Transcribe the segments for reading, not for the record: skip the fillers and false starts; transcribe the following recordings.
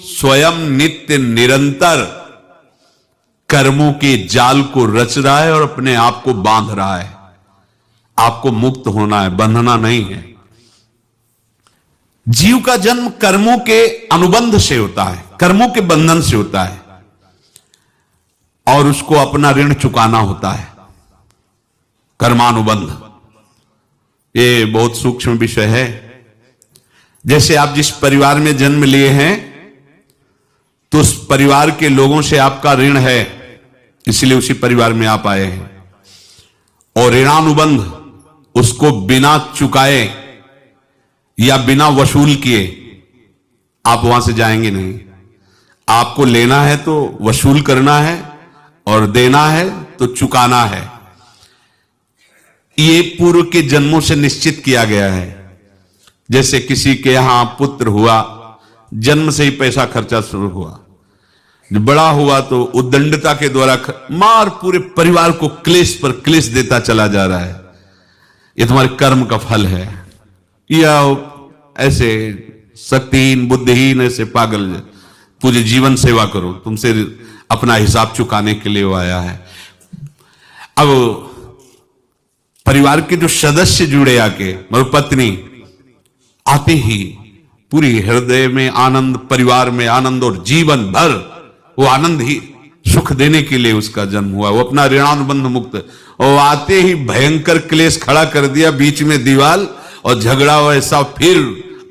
स्वयं नित्य निरंतर कर्मों के जाल को रच रहा है और अपने आप को बांध रहा है। आपको मुक्त होना है, बंधना नहीं है। जीव का जन्म कर्मों के अनुबंध से होता है, कर्मों के बंधन से होता है, और उसको अपना ऋण चुकाना होता है। कर्मानुबंध ये बहुत सूक्ष्म विषय है। जैसे आप जिस परिवार में जन्म लिए हैं तो उस परिवार के लोगों से आपका ऋण है, इसलिए उसी परिवार में आप आए हैं। और ऋणानुबंध, उसको बिना चुकाए या बिना वसूल किए आप वहां से जाएंगे नहीं। आपको लेना है तो वसूल करना है और देना है तो चुकाना है। ये पूर्व के जन्मों से निश्चित किया गया है। जैसे किसी के यहां पुत्र हुआ, जन्म से ही पैसा खर्चा शुरू हुआ, जब बड़ा हुआ तो उद्दंडता के द्वारा मार पूरे परिवार को क्लेश पर क्लेश देता चला जा रहा है। ये तुम्हारे कर्म का फल है। या ऐसे शक्तिहीन बुद्धिहीन ऐसे पागल पूरे जीवन सेवा करो, तुमसे अपना हिसाब चुकाने के लिए वो आया है। अब परिवार के जो सदस्य जुड़े आके, मतलब पत्नी आते ही पूरी हृदय में आनंद, परिवार में आनंद, और जीवन भर वो आनंद ही सुख देने के लिए उसका जन्म हुआ। वो अपना ऋणानुबंध मुक्त, और आते ही भयंकर क्लेश खड़ा कर दिया, बीच में दीवाल और झगड़ा हुआ ऐसा, फिर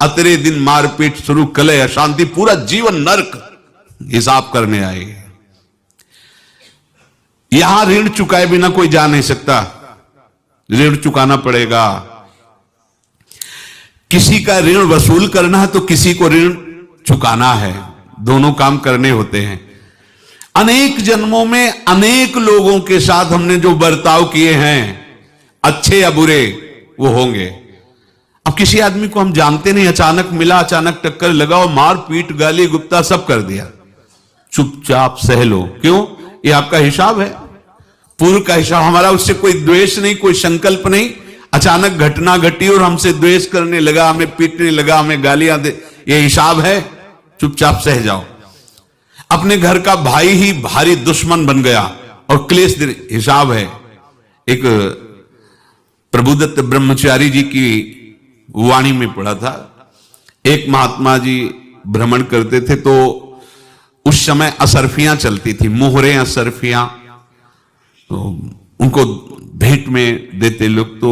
अतरे दिन मारपीट शुरू, कलह अशांति, पूरा जीवन नरक हिसाब करने आए। यहां ऋण चुकाए बिना कोई जा नहीं सकता, ऋण चुकाना पड़ेगा। किसी का ऋण वसूल करना है तो किसी को ऋण चुकाना है, दोनों काम करने होते हैं। अनेक जन्मों में अनेक लोगों के साथ हमने जो बर्ताव किए हैं, अच्छे या बुरे, वो होंगे। अब किसी आदमी को हम जानते नहीं, अचानक मिला, अचानक टक्कर लगा और मार पीट गाली गुप्ता सब कर दिया, चुपचाप सह लो। क्यों? ये आपका हिसाब है, पूर्व का हिसाब। हमारा उससे कोई द्वेष नहीं, कोई संकल्प नहीं। अचानक घटना घटी और हमसे द्वेष करने लगा, हमें पीटने लगा, हमें गालियां दे, ये हिसाब है, चुपचाप सह जाओ। अपने घर का भाई ही भारी दुश्मन बन गया और क्लेश, हिसाब है। एक प्रभुदत्त ब्रह्मचारी जी की वाणी में पढ़ा था, एक महात्मा जी भ्रमण करते थे तो उस समय असरफियां चलती थी, मोहरे असरफियां, तो उनको भेंट में देते लोग। तो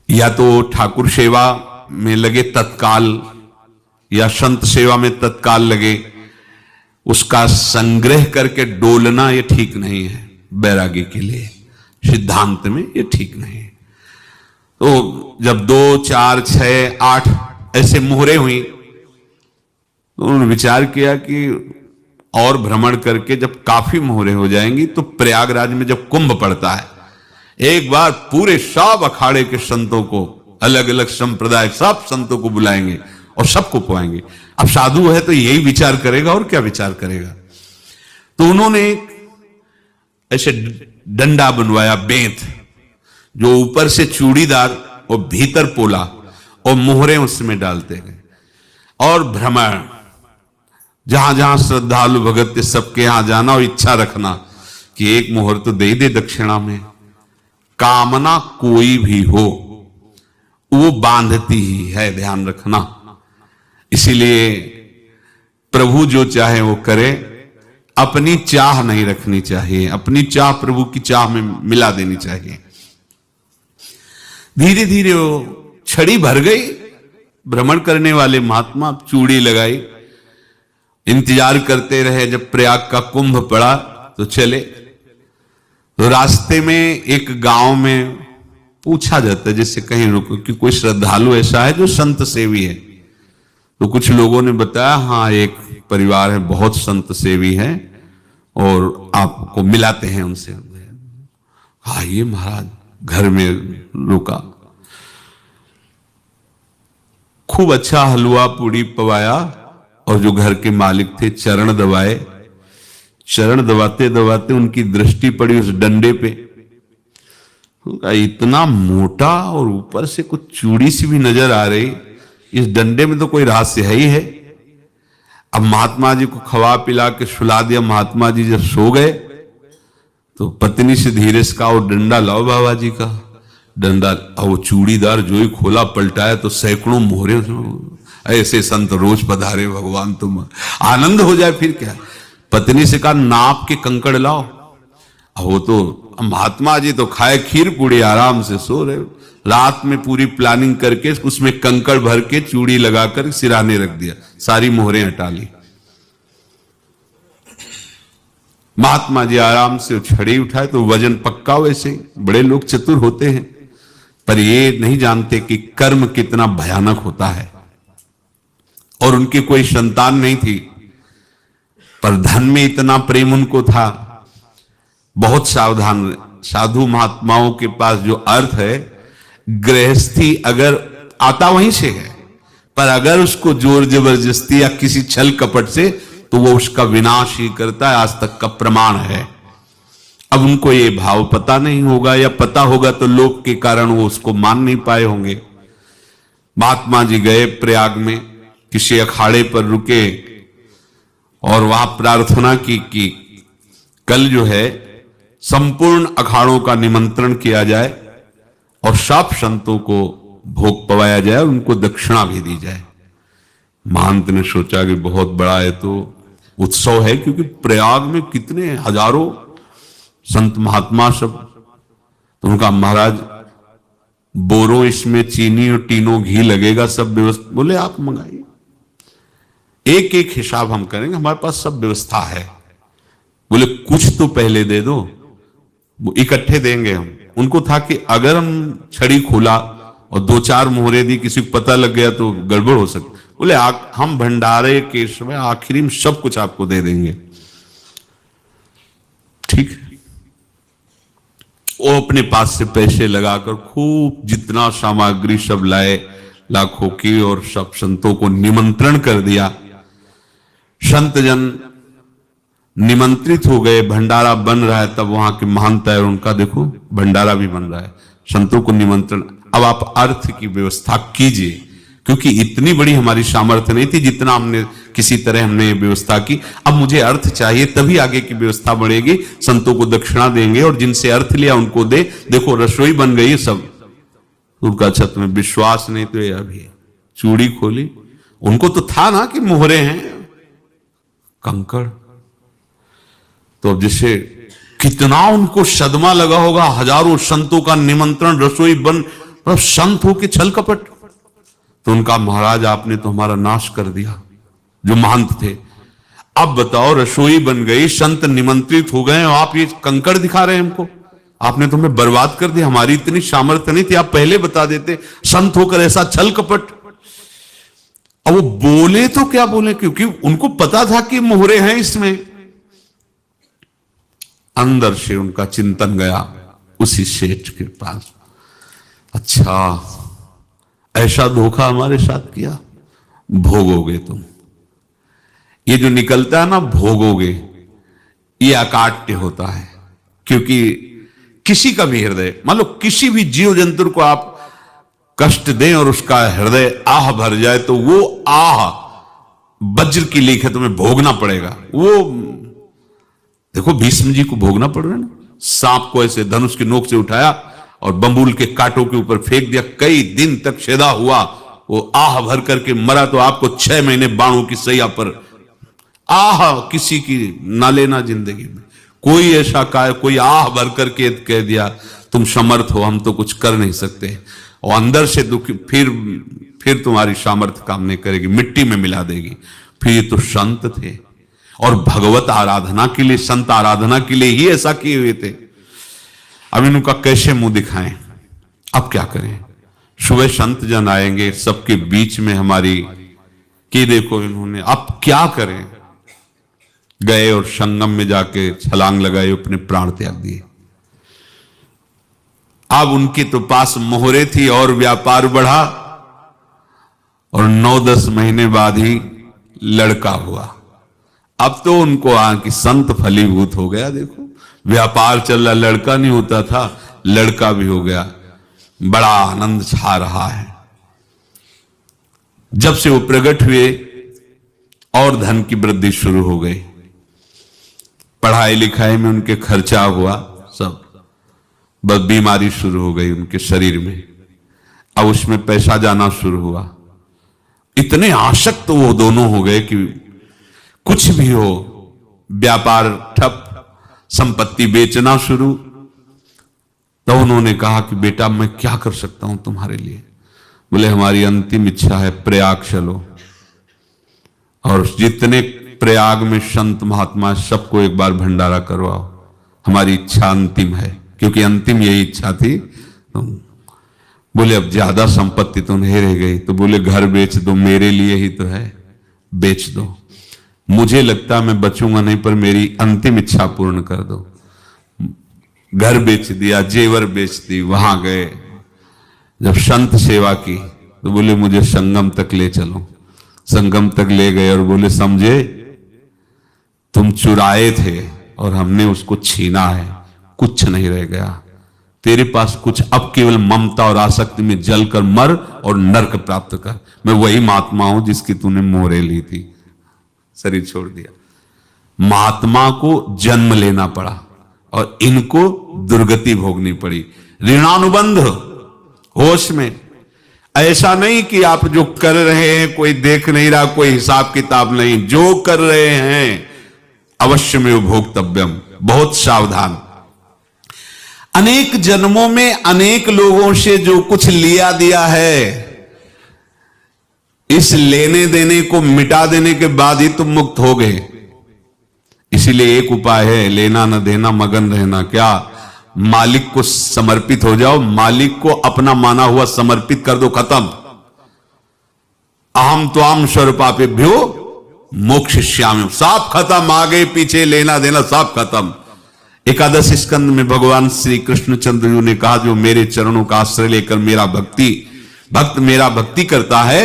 या तो ठाकुर सेवा में लगे तत्काल, या संत सेवा में तत्काल लगे, उसका संग्रह करके डोलना ये ठीक नहीं है। बैरागी के लिए सिद्धांत में ये ठीक नहीं है। तो जब 2, 4, 6, 8 ऐसे मोहरे हुई तो उन्होंने विचार किया कि और भ्रमण करके जब काफी मोहरे हो जाएंगी तो प्रयागराज में जब कुंभ पड़ता है, एक बार पूरे सब अखाड़े के संतों को, अलग अलग संप्रदाय सब संतों को बुलाएंगे और सबको पुआएंगे। अब साधु है तो यही विचार करेगा, और क्या विचार करेगा। तो उन्होंने ऐसे डंडा बनवाया, बेंत, जो ऊपर से चूड़ीदार और भीतर पोला, और मोहरे उसमें डालते गए। और भ्रमण, जहां जहां श्रद्धालु भगत थे सबके यहां जाना और इच्छा रखना कि एक मोहर तो दे दे दक्षिणा में। कामना कोई भी हो वो बांधती ही है, ध्यान रखना। इसीलिए प्रभु जो चाहे वो करे, अपनी चाह नहीं रखनी चाहिए, अपनी चाह प्रभु की चाह में मिला देनी चाहिए। धीरे धीरे वो छड़ी भर गई। भ्रमण करने वाले महात्मा चूड़ी लगाई, इंतजार करते रहे। जब प्रयाग का कुंभ पड़ा तो चले। तो रास्ते में एक गांव में पूछा जाता है, जैसे कहीं रुको कि कोई श्रद्धालु ऐसा है जो संत सेवी है। तो कुछ लोगों ने बताया, हाँ एक परिवार है बहुत संत सेवी है और आपको मिलाते हैं उनसे। हाँ ये महाराज घर में रुका, खूब अच्छा हलवा पूड़ी पवाया, और जो घर के मालिक थे चरण दबाए। चरण दबाते दबाते उनकी दृष्टि पड़ी उस डंडे पे, इतना मोटा और ऊपर से कुछ चूड़ी सी भी नजर आ रही। इस डंडे में तो कोई रहस्य है ही है, अब महात्मा जी को खवा पिला के सुला दिया। महात्मा जी जब सो गए तो पत्नी से धीरे से कहा, वो डंडा लाओ बाबा जी का। डंडा, वो चूड़ीदार जो ही खोला पलटाया तो सैकड़ों मोहरे। ऐसे संत रोज पधारे भगवान, तुम आनंद हो जाए फिर क्या। पत्नी से कहा, नाप के कंकड़ लाओ। वो तो महात्मा जी तो खाए खीर पूड़ी, आराम से सो रहे। रात में पूरी प्लानिंग करके उसमें कंकड़ भर के चूड़ी लगाकर सिराने रख दिया, सारी मोहरें हटा ली। महात्मा जी आराम से छड़ी उठाए तो वजन पक्का। वैसे बड़े लोग चतुर होते हैं, पर ये नहीं जानते कि कर्म कितना भयानक होता है। और उनकी कोई संतान नहीं थी, पर धन में इतना प्रेम उनको था। बहुत सावधान। साधु महात्माओं के पास जो अर्थ है, गृहस्थी अगर आता वहीं से है, पर अगर उसको जोर जबरदस्ती या किसी छल कपट से, तो वो उसका विनाश ही करता है। आज तक का प्रमाण है। अब उनको ये भाव पता नहीं होगा, या पता होगा तो लोभ के कारण वो उसको मान नहीं पाए होंगे। महात्मा जी गए प्रयाग में, किसी अखाड़े पर रुके और वहां प्रार्थना की कि कल जो है संपूर्ण अखाड़ों का निमंत्रण किया जाए और सब संतों को भोग पवाया जाए और उनको दक्षिणा भी दी जाए। महंत ने सोचा कि बहुत बड़ा है तो उत्सव है, क्योंकि प्रयाग में कितने हजारों संत महात्मा सब। तो उनका, महाराज बोरो इसमें चीनी और टीनो घी लगेगा, सब व्यवस्था। बोले आप मंगाइए, एक एक हिसाब हम करेंगे, हमारे पास सब व्यवस्था है। बोले कुछ तो पहले दे दो, वो इकट्ठे देंगे हम। उनको था कि अगर हम छड़ी खोला और दो चार मोहरे दी, किसी को पता लग गया तो गड़बड़ हो सकती। बोले हम भंडारे के समय आखिरी में सब कुछ आपको दे देंगे। ठीक है। वो अपने पास से पैसे लगाकर खूब जितना सामग्री सब लाए, लाखों की, और सब संतों को निमंत्रण कर दिया। संत जन निमंत्रित हो गए, भंडारा बन रहा है। तब वहां के महंत है, उनका देखो भंडारा भी बन रहा है, संतों को निमंत्रण। अब आप अर्थ की व्यवस्था कीजिए, क्योंकि इतनी बड़ी हमारी सामर्थ्य नहीं थी जितना हमने किसी तरह हमने व्यवस्था की। अब मुझे अर्थ चाहिए, तभी आगे की व्यवस्था बढ़ेगी। संतों को दक्षिणा देंगे और जिनसे अर्थ लिया उनको दे। देखो रसोई बन गई सब। उनका छत में विश्वास नहीं तो ये अभी चूड़ी खोली। उनको तो था ना कि मोहरे हैं, कंकड़। तो जैसे कितना उनको सदमा लगा होगा। हजारों संतों का निमंत्रण, रसोई बन, मतलब संत हो के छल कपट। तो उनका, महाराज आपने तो हमारा नाश कर दिया, जो महंत थे। अब बताओ, रसोई बन गई, संत निमंत्रित हो गए, और आप ये कंकड़ दिखा रहे हैं हमको। आपने तो हमें बर्बाद कर दिया। हमारी इतनी सामर्थ्य नहीं थी, आप पहले बता देते। संत होकर ऐसा छल कपट। अब वो बोले तो क्या बोले, क्योंकि उनको पता था कि मोहरे हैं इसमें। अंदर से उनका चिंतन गया उसी सेठ के पास, अच्छा ऐसा धोखा हमारे साथ किया, भोगोगे तुम। ये जो निकलता है ना भोगोगे, ये अकाट्य होता है। क्योंकि किसी का भी हृदय, मान लो किसी भी जीव जंतु को आप कष्ट दें और उसका हृदय आह भर जाए, तो वो आह वज्र की लीक है, तुम्हें भोगना पड़ेगा। वो देखो भीष्म जी को भोगना पड़ रहा है ना। सांप को ऐसे धनुष की नोक से उठाया और बंबूल के कांटों के ऊपर फेंक दिया, कई दिन तक छेदा हुआ, वो आह भर करके मरा। तो आपको 6 महीने बाणों की सैया पर आह किसी की ना लेना जिंदगी में। कोई ऐसा कोई आह भर करके कह दिया तुम समर्थ हो, हम तो कुछ कर नहीं सकते, और अंदर से दुखी, फिर तुम्हारी सामर्थ्य काम नहीं करेगी, मिट्टी में मिला देगी। फिर ये तो संत थे और भगवत आराधना के लिए, संत आराधना के लिए ही ऐसा किए हुए थे। अब इनका कैसे मुंह दिखाएं, अब क्या करें। सुबह संत जन आएंगे, सबके बीच में हमारी कि देखो इन्होंने, अब क्या करें। गए और संगम में जाके छलांग लगाई, अपने प्राण त्याग दिए। अब उनके तो पास मोहरे थी और व्यापार बढ़ा, और 9-10 महीने बाद ही लड़का हुआ। अब तो उनको कि संत फलीभूत हो गया। देखो व्यापार चल रहा, लड़का नहीं होता था, लड़का भी हो गया। बड़ा आनंद छा रहा है। जब से वो प्रकट हुए और धन की वृद्धि शुरू हो गई, पढ़ाई लिखाई में उनके खर्चा हुआ सब, बस बीमारी शुरू हो गई उनके शरीर में, अब उसमें पैसा जाना शुरू हुआ। इतने आसक्त तो वो दोनों हो गए कि कुछ भी हो, व्यापार ठप, संपत्ति बेचना शुरू। तो उन्होंने कहा कि बेटा मैं क्या कर सकता हूं तुम्हारे लिए? बोले हमारी अंतिम इच्छा है प्रयाग चलो, और जितने प्रयाग में संत महात्मा सबको एक बार भंडारा करवाओ, हमारी इच्छा अंतिम है, क्योंकि अंतिम यही इच्छा थी। तो बोले अब ज्यादा संपत्ति तो नहीं रह गई, तो बोले घर बेच दो, मेरे लिए ही तो है, बेच दो, मुझे लगता मैं बचूंगा नहीं, पर मेरी अंतिम इच्छा पूर्ण कर दो। घर बेच दिया, जेवर बेच दी, वहां गए, जब संत सेवा की तो बोले मुझे संगम तक ले चलो। संगम तक ले गए और बोले समझे तुम चुराए थे और हमने उसको छीना है, कुछ नहीं रह गया तेरे पास कुछ, अब केवल ममता और आसक्ति में जलकर मर और नरक प्राप्त कर। मैं वही महात्मा हूं जिसकी तूने मोहरे ली थी, शरीर छोड़ दिया। महात्मा को जन्म लेना पड़ा और इनको दुर्गति भोगनी पड़ी। ऋणानुबंध होश में, ऐसा नहीं कि आप जो कर रहे हैं कोई देख नहीं रहा, कोई हिसाब किताब नहीं, जो कर रहे हैं अवश्य में भोक्तव्यम, बहुत सावधान। अनेक जन्मों में अनेक लोगों से जो कुछ लिया दिया है, इस लेने देने को मिटा देने के बाद ही तुम मुक्त हो गए। इसीलिए एक उपाय है, लेना न देना मगन रहना। क्या? मालिक को समर्पित हो जाओ, मालिक को अपना माना हुआ समर्पित कर दो, खत्म। अहम त्वाम स्वरूपापेभ्यो मोक्षयिष्यामि, सब खत्म, आगे पीछे लेना देना सब खत्म। एकादश स्कंद में भगवान श्री कृष्णचंद्र जी ने कहा जो मेरे चरणों का आश्रय लेकर भक्त मेरा भक्ति करता है,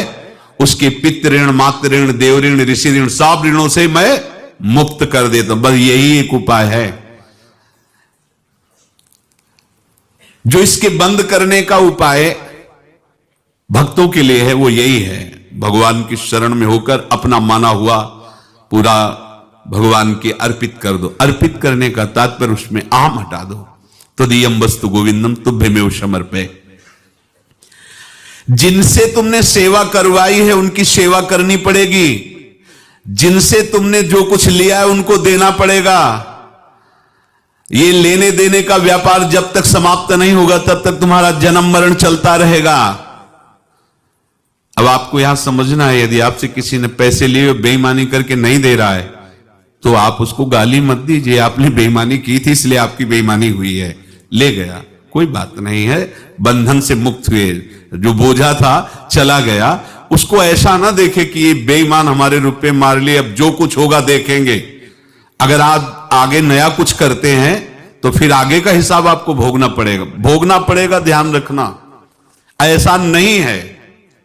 उसके पितृ ऋण, मातृ ऋण, देव ऋण, ऋषि ऋण, सब ऋणों से मैं मुक्त कर देता हूं। बस यही एक उपाय है जो इसके बंद करने का उपाय भक्तों के लिए है, वो यही है, भगवान की शरण में होकर अपना माना हुआ पूरा भगवान के अर्पित कर दो। अर्पित करने का तात्पर्य उसमें अहम हटा दो। तदीयम वस्तु गोविंदम तुभ्यमेव समर्पय। जिनसे तुमने सेवा करवाई है उनकी सेवा करनी पड़ेगी, जिनसे तुमने जो कुछ लिया है उनको देना पड़ेगा। ये लेने देने का व्यापार जब तक समाप्त नहीं होगा तब तक तुम्हारा जन्म मरण चलता रहेगा। अब आपको यहां समझना है, यदि आपसे किसी ने पैसे लिए बेईमानी करके नहीं दे रहा है तो आप उसको गाली मत दीजिए, आपने बेईमानी की थी इसलिए आपकी बेईमानी हुई है, ले गया, कोई बात नहीं है, बंधन से मुक्त हुए, जो बोझा था चला गया। उसको ऐसा ना देखे कि ये बेईमान हमारे रुपए मार लिए, अब जो कुछ होगा देखेंगे। अगर आप आगे नया कुछ करते हैं तो फिर आगे का हिसाब आपको भोगना पड़ेगा, ध्यान रखना। ऐसा नहीं है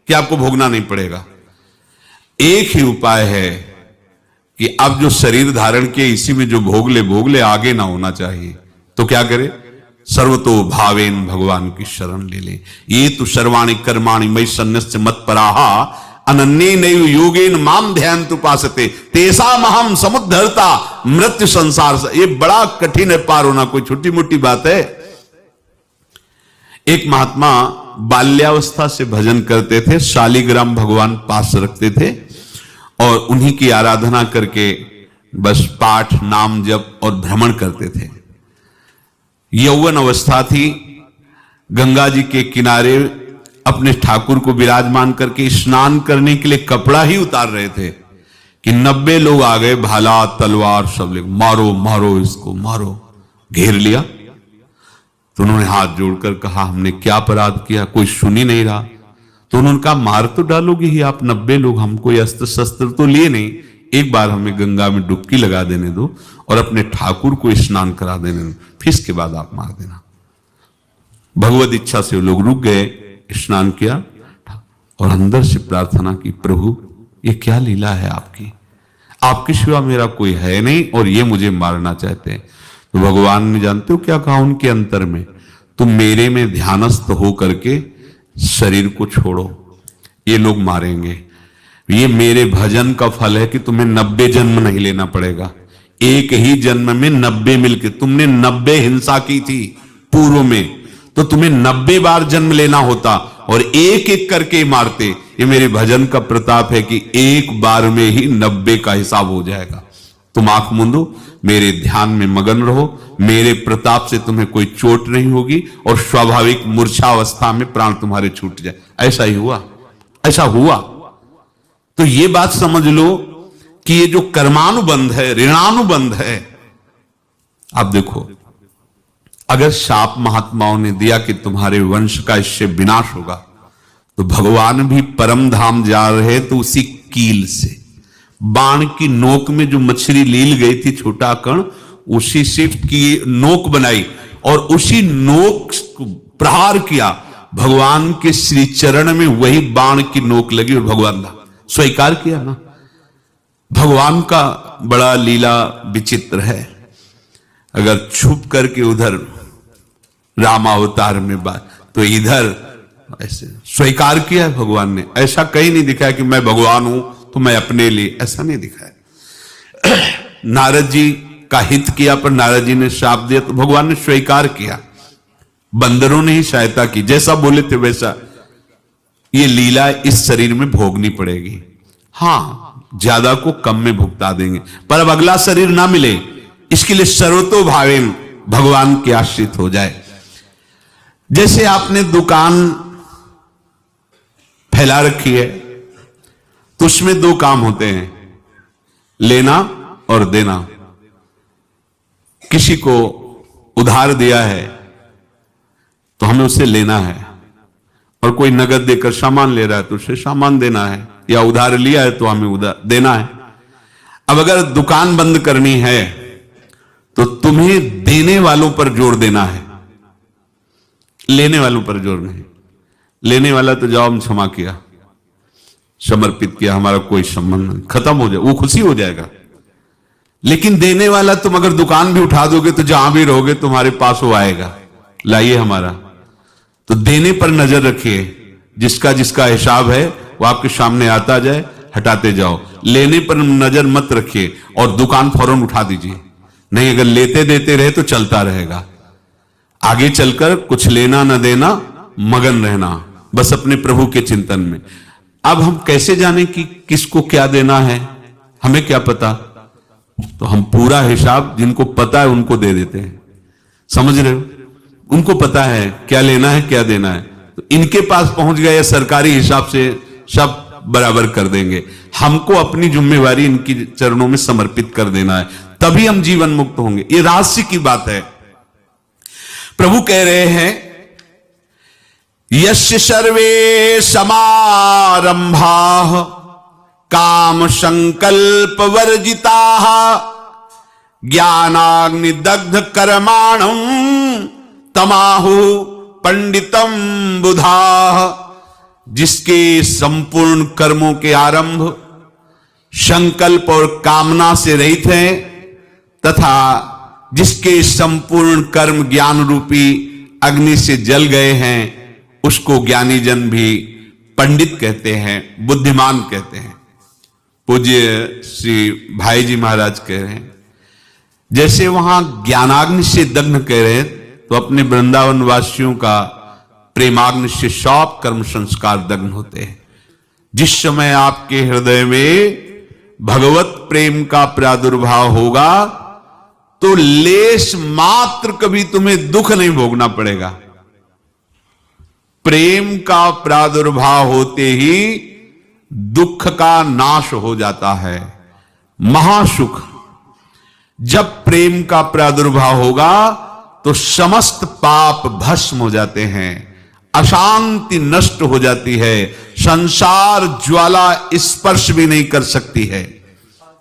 कि आपको भोगना नहीं पड़ेगा। एक ही उपाय है कि अब जो शरीर धारण किए इसी में जो भोग ले, आगे ना होना चाहिए। तो क्या करे? सर्वतो भावेन भगवान की शरण ले ले। ये तो सर्वाणि कर्माणि मयि सन्न्यस्य मत्पराहा अनन्ये नैव योगेन माम ध्यायन्तु उपासते तेषाम् अहं समुद्धर्ता मृत्यु संसार से। ये बड़ा कठिन है पार होना, कोई छोटी मोटी बात है। एक महात्मा बाल्यावस्था से भजन करते थे, शालिग्राम भगवान पास रखते थे और उन्हीं की आराधना करके बस पाठ नाम जप और भ्रमण करते थे। यौवन अवस्था थी, गंगा जी के किनारे अपने ठाकुर को विराजमान करके स्नान करने के लिए कपड़ा ही उतार रहे थे कि 90 लोग आ गए, भाला तलवार सब लोग, मारो मारो इसको मारो, घेर लिया। तो उन्होंने हाथ जोड़कर कहा हमने क्या अपराध किया, कोई सुन ही नहीं रहा। तो उन्होंने कहा मार तो डालोगे ही आप 90 लोग, हम कोई अस्त्र शस्त्र तो लिए नहीं, एक बार हमें गंगा में डुबकी लगा देने दो और अपने ठाकुर को स्नान करा देने दो, फिर इसके बाद आप मार देना। भगवत इच्छा से लोग रुक गए, स्नान किया और अंदर से प्रार्थना की, प्रभु ये क्या लीला है आपकी सिवा मेरा कोई है नहीं और ये मुझे मारना चाहते हैं। तो भगवान ने जानते हो क्या कहा उनके अंतर में, तुम मेरे में ध्यानस्थ हो करके शरीर को छोड़ो, ये लोग मारेंगे। ये मेरे भजन का फल है कि तुम्हें 90 जन्म नहीं लेना पड़ेगा। एक ही जन्म में 90 मिलके, तुमने 90 हिंसा की थी पूर्व में, तो तुम्हें 90 बार जन्म लेना होता और एक एक करके मारते। ये मेरे भजन का प्रताप है कि एक बार में ही 90 का हिसाब हो जाएगा। तुम आंख मूंदो, मेरे ध्यान में मगन रहो, मेरे प्रताप से तुम्हें कोई चोट नहीं होगी और स्वाभाविक मूर्छावस्था में प्राण तुम्हारे छूट जाए। ऐसा ही हुआ, ऐसा हुआ। तो ये बात समझ लो कि ये जो कर्मानुबंध है, ऋणानुबंध है। आप देखो, अगर शाप महात्माओं ने दिया कि तुम्हारे वंश का इससे विनाश होगा, तो भगवान भी परम धाम जा रहे तो उसी कील से, बाण की नोक में जो मछली लील गई थी, छोटा कण, उसी से की नोक बनाई और उसी नोक प्रहार किया। भगवान के श्री चरण में वही बाण की नोक लगी और भगवान था, स्वीकार किया ना। भगवान का बड़ा लीला विचित्र है। अगर छुप करके उधर रामावतार में बात, तो इधर ऐसे स्वीकार किया है भगवान ने। ऐसा कहीं नहीं दिखाया कि मैं भगवान हूं तो मैं अपने लिए, ऐसा नहीं दिखाया। नारद जी का हित किया पर नारद जी ने श्राप दिया तो भगवान ने स्वीकार किया। बंदरों ने ही सहायता की, जैसा बोले थे वैसा। ये लीला इस शरीर में भोगनी पड़ेगी। हां, ज्यादा को कम में भुगता देंगे, पर अब अगला शरीर ना मिले, इसके लिए सर्वतो भावेन भगवान के आश्रित हो जाए। जैसे आपने दुकान फैला रखी है तो उसमें दो काम होते हैं, लेना और देना। किसी को उधार दिया है तो हमें उसे लेना है, और कोई नगद देकर सामान ले रहा है तो उसे सामान देना है, या उधार लिया है तो हमें उधार देना है। अब अगर दुकान बंद करनी है तो तुम्हें देने वालों पर जोर देना है, लेने वालों पर जोर नहीं। लेने वाला तो जाओ, हम क्षमा किया, समर्पित किया, हमारा कोई संबंध नहीं, खत्म हो जाए, वो खुशी हो जाएगा। लेकिन देने वाला, तुम अगर दुकान भी उठा दोगे तो जहां भी रहोगे तुम्हारे पास वो आएगा, लाइए हमारा। तो देने पर नजर रखिए, जिसका जिसका हिसाब है वो आपके सामने आता जाए, हटाते जाओ। लेने पर नजर मत रखिए और दुकान फौरन उठा दीजिए, नहीं अगर लेते देते रहे तो चलता रहेगा। आगे चलकर कुछ लेना न देना, मगन रहना बस अपने प्रभु के चिंतन में। अब हम कैसे जाने कि किसको क्या देना है, हमें क्या पता? तो हम पूरा हिसाब जिनको पता है उनको दे देते हैं। समझ रहे हो? उनको पता है क्या लेना है क्या देना है, तो इनके पास पहुंच गए, सरकारी हिसाब से सब बराबर कर देंगे। हमको अपनी जिम्मेवारी इनकी चरणों में समर्पित कर देना है, तभी हम जीवन मुक्त होंगे। ये रहस्य की बात है। प्रभु कह रहे हैं, यस्य सर्वे समारंभाः काम संकल्प वर्जिताः ज्ञानाग्नि दग्ध कर्माणं तमाहु पंडितम बुधाः। जिसके संपूर्ण कर्मों के आरंभ संकल्प और कामना से रहित हैं, तथा जिसके संपूर्ण कर्म ज्ञान रूपी अग्नि से जल गए हैं, उसको ज्ञानी जन भी पंडित कहते हैं, बुद्धिमान कहते हैं। पूज्य श्री भाई जी महाराज कह रहे हैं, जैसे वहां ज्ञानाग्नि से दग्ध कह रहे हैं, तो अपने वृंदावन वासियों का प्रेमाग्नि से सब कर्म संस्कार दग्न होते हैं। जिस समय आपके हृदय में भगवत प्रेम का प्रादुर्भाव होगा तो लेश मात्र कभी तुम्हें दुख नहीं भोगना पड़ेगा। प्रेम का प्रादुर्भाव होते ही दुख का नाश हो जाता है, महासुख। जब प्रेम का प्रादुर्भाव होगा तो समस्त पाप भस्म हो जाते हैं, अशांति नष्ट हो जाती है, संसार ज्वाला स्पर्श भी नहीं कर सकती है।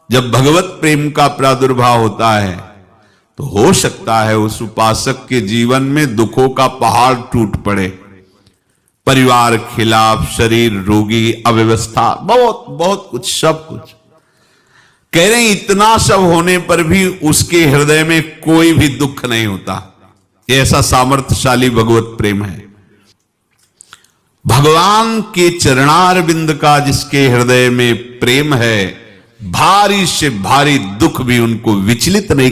जब भगवत प्रेम का प्रादुर्भाव होता है तो हो सकता है उस उपासक के जीवन में दुखों का पहाड़ टूट पड़े, परिवार खिलाफ, शरीर रोगी, अव्यवस्था, बहुत बहुत कुछ, सब कुछ। कह रहे हैं इतना सब होने पर भी उसके हृदय में कोई भी दुख नहीं होता। ऐसा सामर्थ्यशाली भगवत प्रेम है। भगवान के चरणार बिंद का जिसके हृदय में प्रेम है, भारी से भारी दुख भी उनको विचलित नहीं